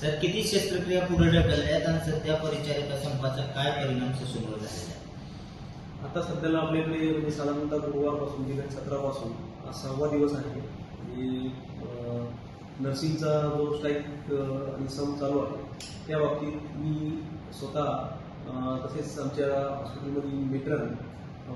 Sir, किती शस्त्रक्रिया पुढे ढकलल्यात आणि सध्या परिचारिका संपाचा काय परिणाम सुसमोर झालेला आहे? आता सध्याला आपल्याकडे म्हणजे साधारणतः गुरुवारपासून दिनांक 17 पासून आज 6वा दिवस आहे आणि नर्सिंगचा जो स्ट्राईक आणि सम चालू आहे त्या बाबतीत मी स्वतः तसेच आमच्या हॉस्पिटलमधील मेट्रन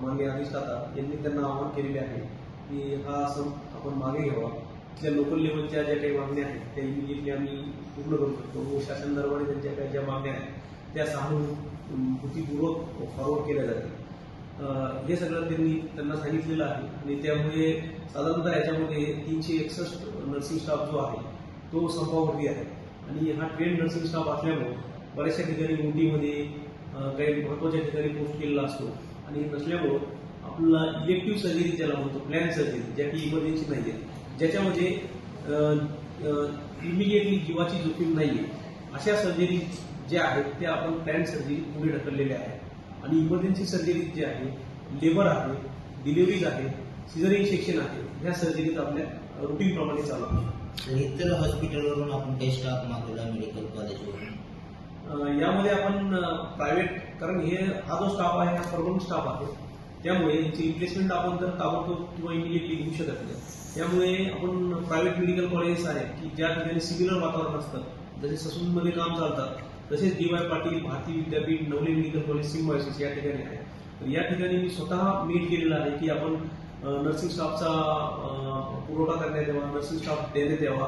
माननीय अधिष्ठाता यांनी त्यांना आवाहन केलेले आहे की हा सम आपण मागे घ्यावा. तिथल्या लोकल लेवलच्या ज्या काही मागण्या आहेत त्या इमिडिएटली आम्ही पूर्ण करू शकतो व शासन दरबारी त्यांच्या काही ज्या मागण्या आहेत त्या सहानुभूतीपूर्वक फॉरवर्ड केल्या जातील. हे सगळं त्यांना सांगितलेलं आहे आणि त्यामुळे साधारणतः याच्यामध्ये 361 नर्सिंग स्टाफ जो आहे तो संपावरती आहे आणि हा ट्रेन नर्सिंग स्टाफ असल्यामुळे बऱ्याचशा ठिकाणी ओटीमध्ये काही महत्त्वाच्या ठिकाणी पोस्ट केलेला असतो आणि नसल्यामुळं आपला इलेक्टिव्ह सर्जरी ज्याला म्हणतो प्लॅन सर्जरी ज्या की इमर्जन्सी नाही आहे ज्याच्यामध्ये इमिडिएटली जीवाची जोखीम नाही आहे अशा सर्जरी ज्या आहेत त्या आपण प्लॅन सर्जरी पुढे ढकललेल्या आहेत आणि इमर्जन्सी सर्जरी जे आहे लेबर आहे डिलिव्हरीज आहे सिझरिंग सेक्शन आहे ह्या सर्जरीज आपल्या रुटीन प्रमाणे चालू आहे. इतर हॉस्पिटलवरून आपण काही स्टाफ मागवला मेडिकल कॉलेजवरून यामध्ये आपण प्रायव्हेट कारण हा जो स्टाफ आहे हा परमनंट स्टाफ आहे त्यामुळे याची रिप्लेसमेंट आपण तर ताबडतोब किंवा इमिडिएटली घेऊ शकत नाही. त्यामुळे आपण प्रायव्हेट मेडिकल कॉलेजेस आहेत की ज्या ठिकाणी सिमिलर वातावरण असतं जसे ससूनमध्ये काम चालतात तसेच DY पाटील भारतीय विद्यापीठ नवले मेडिकल कॉलेज सिम्बायोसिस या ठिकाणी आहे. तर या ठिकाणी मी स्वतः मीट केलेला आहे की आपण नर्सिंग स्टाफचा पुरवठा करण्यात यावा नर्सिंग स्टाफ देण्यात यावा.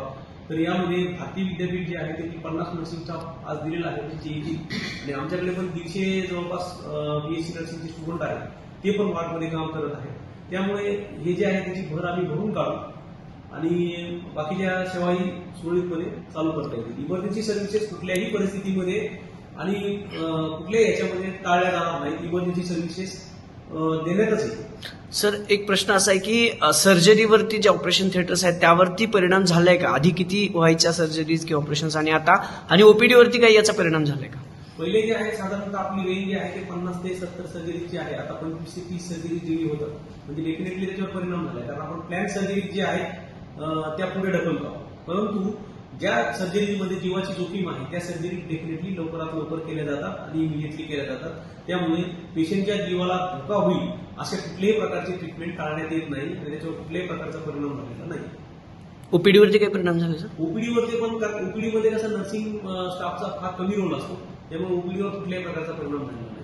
तर यामध्ये भारतीय विद्यापीठ जे आहे त्यांनी 50 नर्सिंग स्टाफ आज दिलेला आहे त्यांची आणि आमच्याकडे पण 150 जवळपास BSc नर्सिंगचे स्टुडंट आहेत ते पण वार्डमध्ये काम करत आहेत. त्यामुळे हे जे आहे त्याची भर आम्ही भरून काढू आणि बाकीच्या सेवाही सुरळीतपणे चालू करता येतील. इमर्जन्सी सर्व्हिसेस कुठल्याही परिस्थितीमध्ये आणि कुठल्याही याच्यामध्ये टाळल्या जाणार नाही. इमर्जन्सी सर्व्हिसेस देण्यातच येईल. सर, एक प्रश्न असा आहे की सर्जरीवरती जे ऑपरेशन थिएटर्स आहेत त्यावरती परिणाम झालाय का? आधी किती व्हायच्या सर्जरीज किंवा ऑपरेशन्स आणि ओपीडीवरती काही याचा परिणाम झालाय का? पहिले जे आहे साधारणतः आपली रेंज जे आहे ते 50 ते 70 सर्जरीची आहे. आता 25 ते 30 सर्जरी दिली होतं म्हणजे डेफिनेटली त्याच्यावर परिणाम झालाय कारण आपण प्लॅन सर्जरी जे आहेत त्या पुढे ढकलतो. परंतु ज्या सर्जरीमध्ये जीवाची जोखीम आहे त्या सर्जरी डेफिनेटली लवकरात लवकर केल्या जातात आणि इमिडिएटली केल्या जातात. त्यामुळे पेशंटच्या जीवाला धोका होईल अशा कुठल्याही प्रकारची ट्रीटमेंट टाळण्यात येत नाही आणि त्याच्यावर कुठल्याही प्रकारचा परिणाम झालेला नाही. ओपीडीवरती काही परिणाम झाला सर? ओपीडीवरती पण ओपीडीमध्ये कसं नर्सिंग स्टाफचा फार कमी रोल असतो त्यामुळे ओपीडीवर कुठल्याही प्रकारचा परिणाम झालेला नाही.